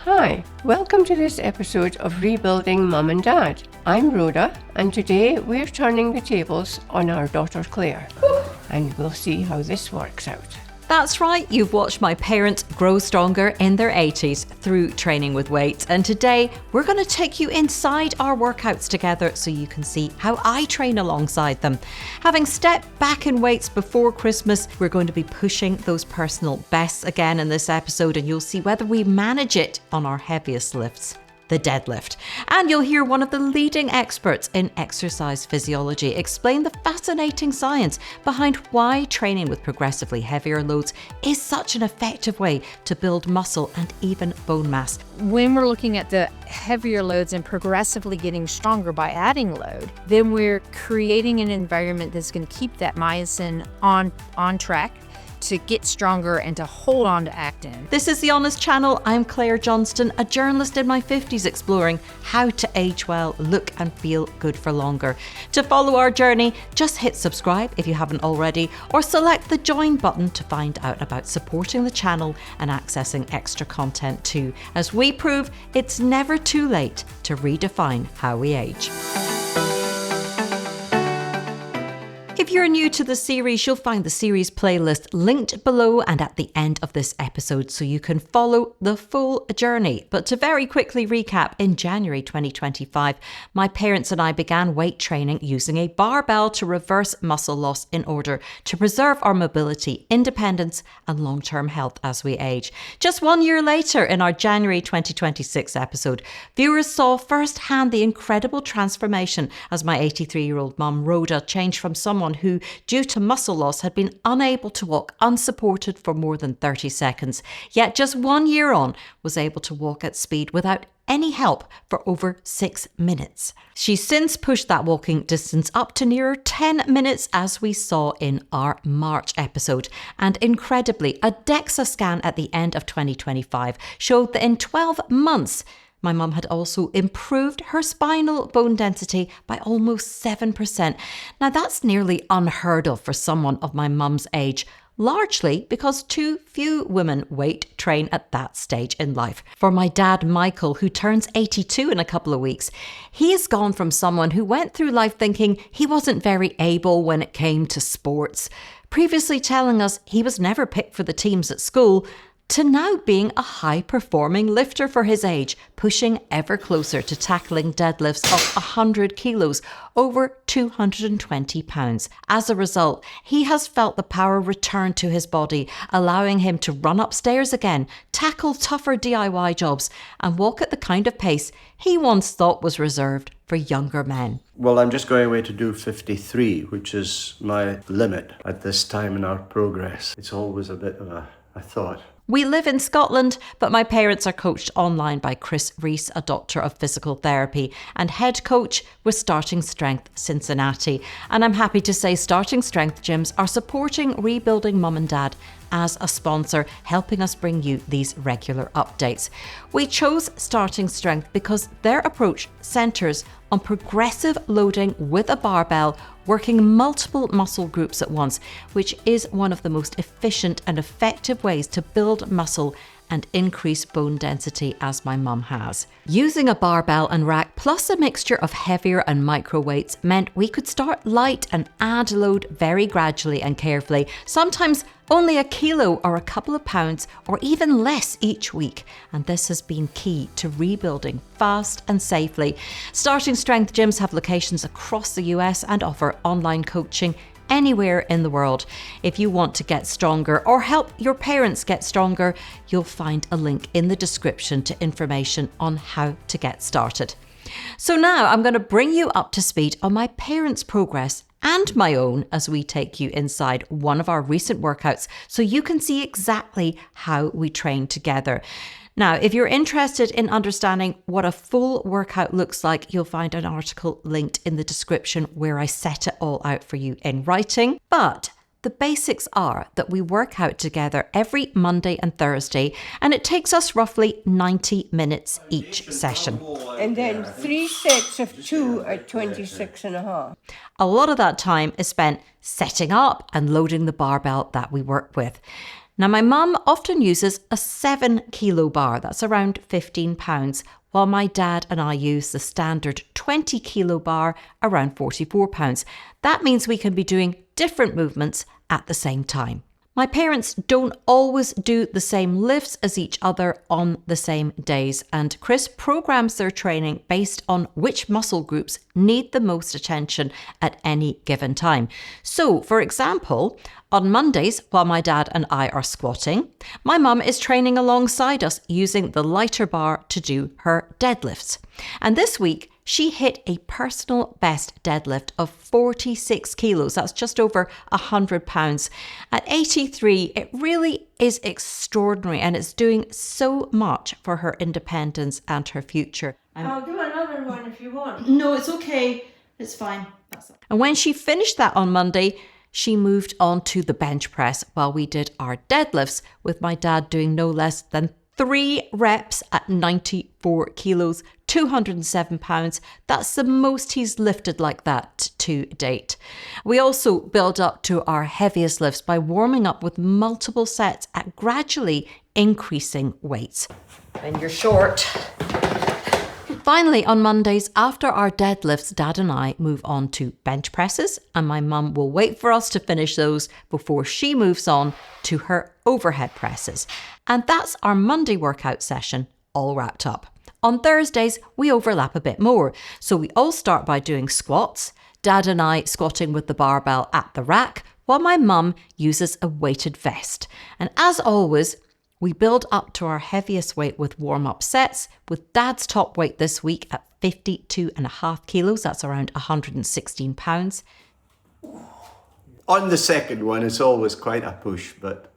Hi, welcome to this episode of Rebuilding Mum and Dad. I'm Rhoda, and today we're turning the tables on our daughter Clare, and we'll see how this works out. That's right, you've watched my parents grow stronger in their 80s through training with weights, and today we're going to take you inside our workouts together so you can see how I train alongside them. Having stepped back in weights before Christmas, we're going to be pushing those personal bests again in this episode, and you'll see whether we manage it on our heaviest lifts, the deadlift. And you'll hear one of the leading experts in exercise physiology explain the fascinating science behind why training with progressively heavier loads is such an effective way to build muscle and even bone mass. When we're looking at the heavier loads and progressively getting stronger by adding load, then we're creating an environment that's going to keep that myosin on track to get stronger and to hold on to actin. This is The Honest Channel. I'm Clare Johnston, a journalist in my 50s exploring how to age well, look and feel good for longer. To follow our journey, just hit subscribe if you haven't already, or select the join button to find out about supporting the channel and accessing extra content too, as we prove it's never too late to redefine how we age. If you're new to the series, you'll find the series playlist linked below and at the end of this episode so you can follow the full journey. But to very quickly recap, in January 2025, my parents and I began weight training using a barbell to reverse muscle loss in order to preserve our mobility, independence and long-term health as we age. Just 1 year later, in our January 2026 episode, viewers saw firsthand the incredible transformation as my 83-year-old mum, Rhoda, changed from someone who, due to muscle loss, had been unable to walk unsupported for more than 30 seconds, yet just 1 year on was able to walk at speed without any help for over 6 minutes. She's since pushed that walking distance up to nearer 10 minutes, as we saw in our March episode. And incredibly, a DEXA scan at the end of 2025 showed that in 12 months, my mum had also improved her spinal bone density by almost 7%. Now that's nearly unheard of for someone of my mum's age, largely because too few women weight train at that stage in life. For my dad, Michael, who turns 82 in a couple of weeks, he has gone from someone who went through life thinking he wasn't very able when it came to sports, previously telling us he was never picked for the teams at school, to now being a high-performing lifter for his age, pushing ever closer to tackling deadlifts of 100 kilos, over 220 pounds. As a result, he has felt the power return to his body, allowing him to run upstairs again, tackle tougher DIY jobs, and walk at the kind of pace he once thought was reserved for younger men. Well, I'm just going away to do 53, which is my limit at this time in our progress. It's always a bit of a thought. We live in Scotland, but my parents are coached online by Chris Rees, a doctor of physical therapy and head coach with Starting Strength Cincinnati. And I'm happy to say Starting Strength gyms are supporting Rebuilding Mum and Dad as a sponsor, helping us bring you these regular updates. We chose Starting Strength because their approach centres on progressive loading with a barbell, working multiple muscle groups at once, which is one of the most efficient and effective ways to build muscle and increase bone density, as my mum has. Using a barbell and rack plus a mixture of heavier and micro weights meant we could start light and add load very gradually and carefully, sometimes only a kilo or a couple of pounds or even less each week. And this has been key to rebuilding fast and safely. Starting Strength gyms have locations across the US and offer online coaching anywhere in the world. If you want to get stronger or help your parents get stronger, you'll find a link in the description to information on how to get started. So now I'm going to bring you up to speed on my parents' progress and my own as we take you inside one of our recent workouts so you can see exactly how we train together. Now, if you're interested in understanding what a full workout looks like, you'll find an article linked in the description where I set it all out for you in writing. But the basics are that we work out together every Monday and Thursday, and it takes us roughly 90 minutes each session. And then 3 sets of 2 at 26.5. A lot of that time is spent setting up and loading the barbell that we work with. Now, my mum often uses a 7 kilo bar, that's around 15 pounds, while my dad and I use the standard 20 kilo bar, around 44 pounds. That means we can be doing different movements at the same time. My parents don't always do the same lifts as each other on the same days, and Chris programs their training based on which muscle groups need the most attention at any given time. So, for example, on Mondays, while my dad and I are squatting, my mum is training alongside us using the lighter bar to do her deadlifts. And this week, she hit a personal best deadlift of 46 kilos. That's just over 100 pounds. At 83, it really is extraordinary, and it's doing so much for her independence and her future. I'll do another one if you want. No, it's okay. It's fine. And when she finished that on Monday, she moved on to the bench press while we did our deadlifts, with my dad doing no less than 3 reps at 94 kilos, 207 pounds. That's the most he's lifted like that to date. We also build up to our heaviest lifts by warming up with multiple sets at gradually increasing weights. And you're short. Finally, on Mondays, after our deadlifts, Dad and I move on to bench presses, and my mum will wait for us to finish those before she moves on to her overhead presses. And that's our Monday workout session all wrapped up. On Thursdays, we overlap a bit more. So we all start by doing squats, Dad and I squatting with the barbell at the rack, while my mum uses a weighted vest. And as always, we build up to our heaviest weight with warm-up sets, with Dad's top weight this week at 52.5 kilos. That's around 116 pounds. On the second one, it's always quite a push, but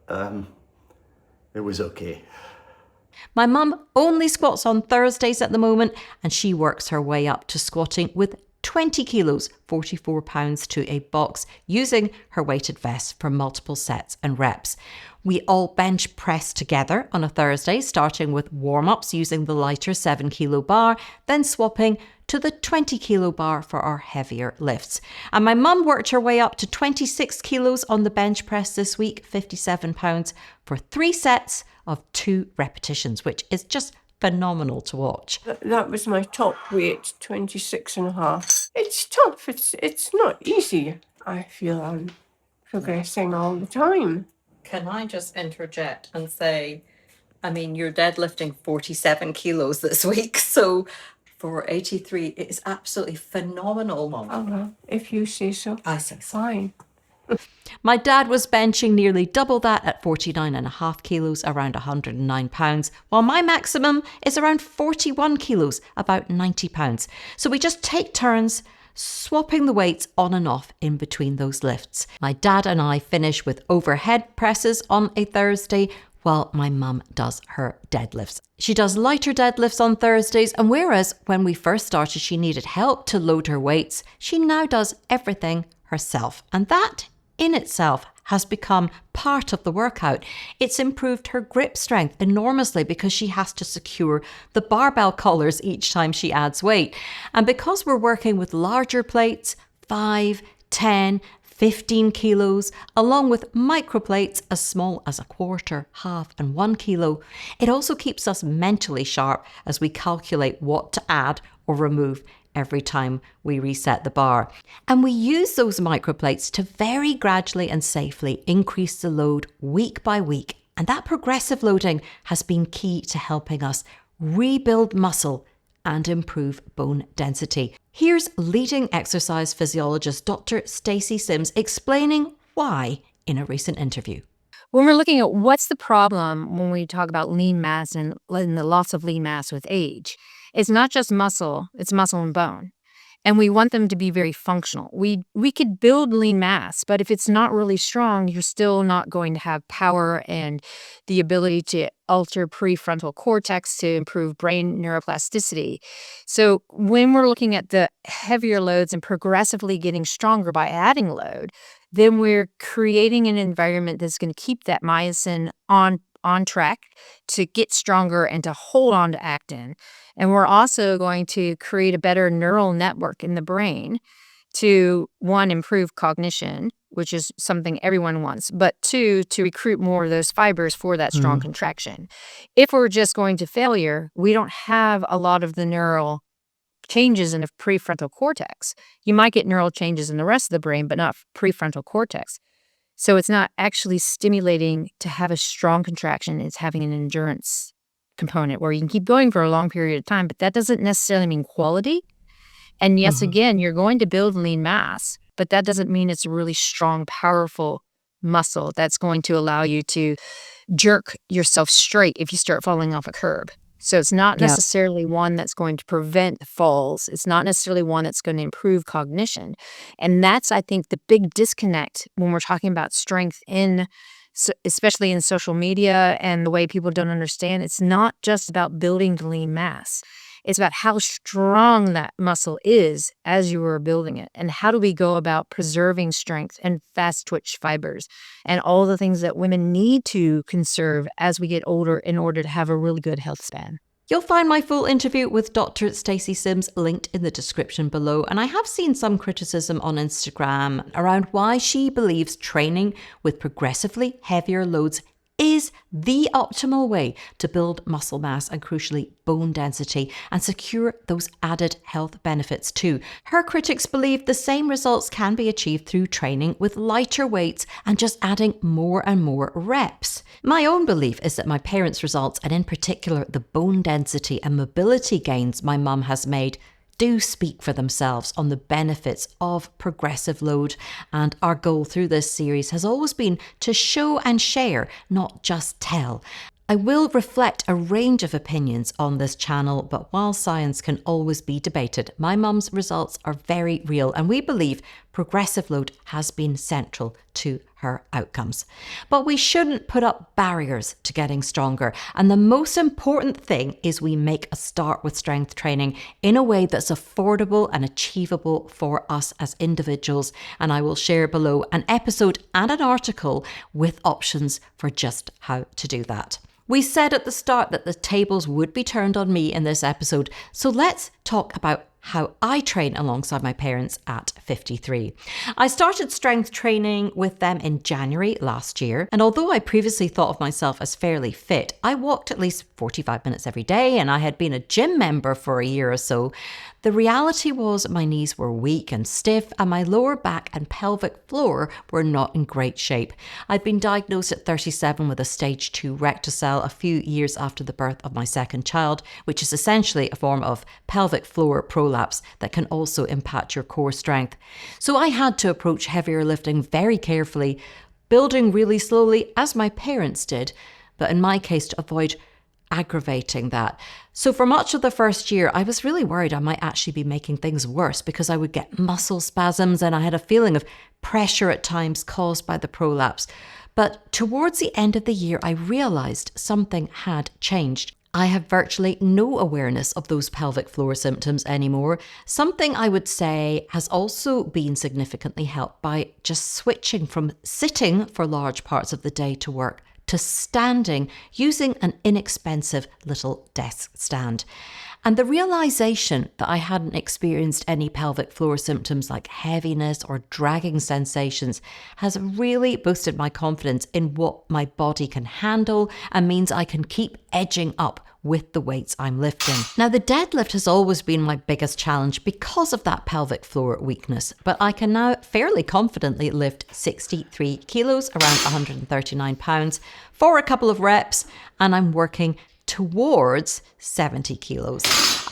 it was okay. My mum only squats on Thursdays at the moment, and she works her way up to squatting with 20 kilos, 44 pounds to a box, using her weighted vest for multiple sets and reps. We all bench press together on a Thursday, starting with warm-ups using the lighter 7 kilo bar, then swapping to the 20 kilo bar for our heavier lifts. And my mum worked her way up to 26 kilos on the bench press this week, 57 pounds, for 3 sets of 2 repetitions, which is just phenomenal to watch. That was my top weight, 26.5. It's tough. It's not easy. I feel I'm progressing all the time. Can I just interject and say, I mean, you're deadlifting 47 kilos this week, so for 83, it is absolutely phenomenal, Mum. Oh, well, if you say so. I say so. Fine. My dad was benching nearly double that at 49.5 kilos, around 109 pounds, while my maximum is around 41 kilos, about 90 pounds. So we just take turns swapping the weights on and off in between those lifts. My dad and I finish with overhead presses on a Thursday, while my mum does her deadlifts. She does lighter deadlifts on Thursdays, and whereas when we first started she needed help to load her weights, she now does everything herself. And that in itself has become part of the workout. It's improved her grip strength enormously because she has to secure the barbell collars each time she adds weight. And because we're working with larger plates, 5, 10, 15 kilos, along with microplates as small as a quarter, half and 1 kilo, it also keeps us mentally sharp as we calculate what to add or remove every time we reset the bar. And we use those microplates to very gradually and safely increase the load week by week. And that progressive loading has been key to helping us rebuild muscle and improve bone density. Here's leading exercise physiologist Dr. Stacy Sims explaining why in a recent interview. When we're looking at what's the problem when we talk about lean mass and the loss of lean mass with age, it's not just muscle, it's muscle and bone. And we want them to be very functional. We could build lean mass, but if it's not really strong, you're still not going to have power and the ability to alter prefrontal cortex to improve brain neuroplasticity. So when we're looking at the heavier loads and progressively getting stronger by adding load, then we're creating an environment that's going to keep that myosin on track to get stronger and to hold on to actin. And we're also going to create a better neural network in the brain to, one, improve cognition, which is something everyone wants, but 2, to recruit more of those fibers for that strong contraction. If we're just going to failure, we don't have a lot of the neural changes in the prefrontal cortex. You might get neural changes in the rest of the brain, but not prefrontal cortex. So it's not actually stimulating to have a strong contraction. It's having an endurance component where you can keep going for a long period of time, but that doesn't necessarily mean quality. And yes, again, you're going to build lean mass, but that doesn't mean it's a really strong, powerful muscle that's going to allow you to jerk yourself straight if you start falling off a curb. So it's not necessarily one that's going to prevent falls. It's not necessarily one that's going to improve cognition. And that's, I think, the big disconnect when we're talking about strength especially in social media and the way people don't understand. It's not just about building lean mass. It's about how strong that muscle is as you were building it. And how do we go about preserving strength and fast twitch fibers and all the things that women need to conserve as we get older in order to have a really good health span. You'll find my full interview with Dr. Stacy Sims linked in the description below. And I have seen some criticism on Instagram around why she believes training with progressively heavier loads is the optimal way to build muscle mass and, crucially, bone density and secure those added health benefits too. Her critics believe the same results can be achieved through training with lighter weights and just adding more and more reps. My own belief is that my parents' results, and in particular the bone density and mobility gains my mum has made, do speak for themselves on the benefits of progressive load, and our goal through this series has always been to show and share, not just tell. I will reflect a range of opinions on this channel, but while science can always be debated, my mum's results are very real, and we believe progressive load has been central to her outcomes. But we shouldn't put up barriers to getting stronger, and the most important thing is we make a start with strength training in a way that's affordable and achievable for us as individuals, and I will share below an episode and an article with options for just how to do that. We said at the start that the tables would be turned on me in this episode, so let's talk about how I train alongside my parents at 53. I started strength training with them in January last year, and although I previously thought of myself as fairly fit, I walked at least 45 minutes every day and I had been a gym member for a year or so. The reality was my knees were weak and stiff, and my lower back and pelvic floor were not in great shape. I'd been diagnosed at 37 with a stage 2 rectocell a few years after the birth of my second child, which is essentially a form of pelvic floor prolapse that can also impact your core strength. So I had to approach heavier lifting very carefully, building really slowly as my parents did, but in my case to avoid aggravating that. So for much of the first year, I was really worried I might actually be making things worse because I would get muscle spasms and I had a feeling of pressure at times caused by the prolapse. But towards the end of the year, I realized something had changed. I have virtually no awareness of those pelvic floor symptoms anymore. Something I would say has also been significantly helped by just switching from sitting for large parts of the day to work to standing using an inexpensive little desk stand. And the realization that I hadn't experienced any pelvic floor symptoms like heaviness or dragging sensations has really boosted my confidence in what my body can handle and means I can keep edging up with the weights I'm lifting. Now, the deadlift has always been my biggest challenge because of that pelvic floor weakness, but I can now fairly confidently lift 63 kilos, around 139 pounds, for a couple of reps, and I'm working towards 70 kilos.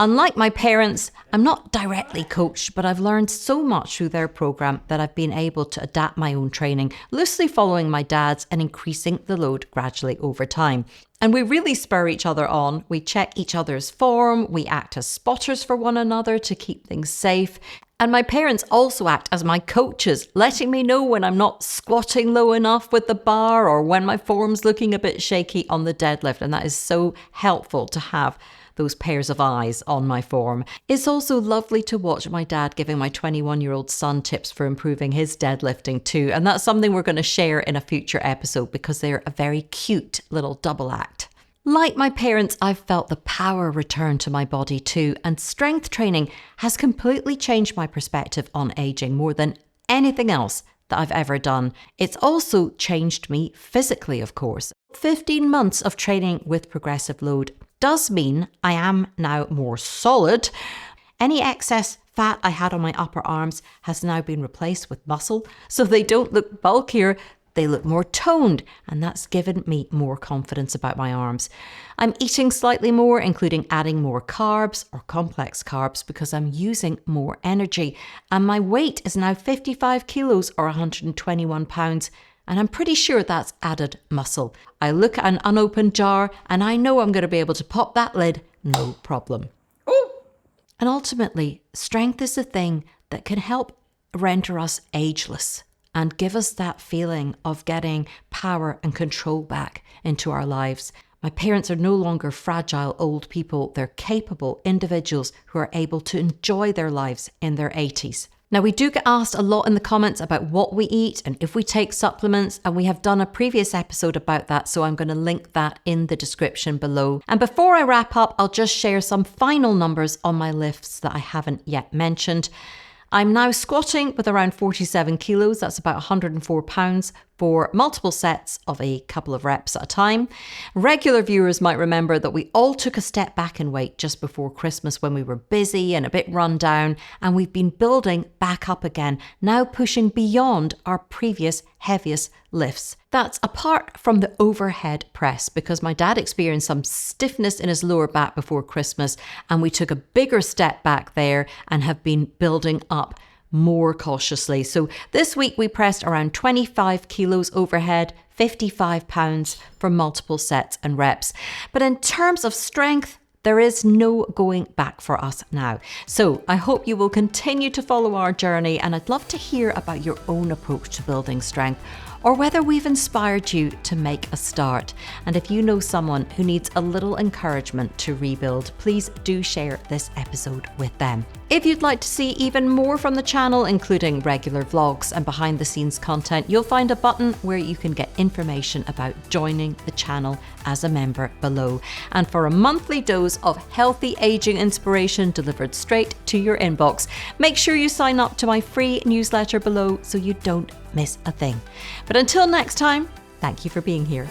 Unlike my parents, I'm not directly coached, but I've learned so much through their program that I've been able to adapt my own training, loosely following my dad's and increasing the load gradually over time. And we really spur each other on. We check each other's form. We act as spotters for one another to keep things safe. And my parents also act as my coaches, letting me know when I'm not squatting low enough with the bar or when my form's looking a bit shaky on the deadlift. And that is so helpful to have those pairs of eyes on my form. It's also lovely to watch my dad giving my 21-year-old son tips for improving his deadlifting too. And that's something we're going to share in a future episode because they're a very cute little double act. Like my parents, I've felt the power return to my body too, and strength training has completely changed my perspective on aging more than anything else that I've ever done. It's also changed me physically, of course. 15 months of training with progressive load does mean I am now more solid. Any excess fat I had on my upper arms has now been replaced with muscle, so they don't look bulkier, they look more toned, and that's given me more confidence about my arms. I'm eating slightly more, including adding more carbs or complex carbs because I'm using more energy, and my weight is now 55 kilos or 121 pounds. And I'm pretty sure that's added muscle. I look at an unopened jar and I know I'm going to be able to pop that lid, no problem. And ultimately, strength is the thing that can help render us ageless and give us that feeling of getting power and control back into our lives. My parents are no longer fragile old people. They're capable individuals who are able to enjoy their lives in their 80s. Now, we do get asked a lot in the comments about what we eat and if we take supplements, and we have done a previous episode about that, so I'm going to link that in the description below. And before I wrap up, I'll just share some final numbers on my lifts that I haven't yet mentioned. I'm now squatting with around 47 kilos, that's about 104 pounds, for multiple sets of a couple of reps at a time. Regular viewers might remember that we all took a step back in weight just before Christmas when we were busy and a bit run down, and we've been building back up again, now pushing beyond our previous heaviest lifts. That's apart from the overhead press, because my dad experienced some stiffness in his lower back before Christmas, and we took a bigger step back there and have been building up more cautiously. So this week we pressed around 25 kilos overhead, 55 pounds for multiple sets and reps. But in terms of strength, there is no going back for us now. So I hope you will continue to follow our journey, and I'd love to hear about your own approach to building strength, or whether we've inspired you to make a start. And if you know someone who needs a little encouragement to rebuild, please do share this episode with them. If you'd like to see even more from the channel, including regular vlogs and behind the scenes content, you'll find a button where you can get information about joining the channel as a member below. And for a monthly dose of healthy aging inspiration delivered straight to your inbox, make sure you sign up to my free newsletter below so you don't miss a thing. But until next time, thank you for being here.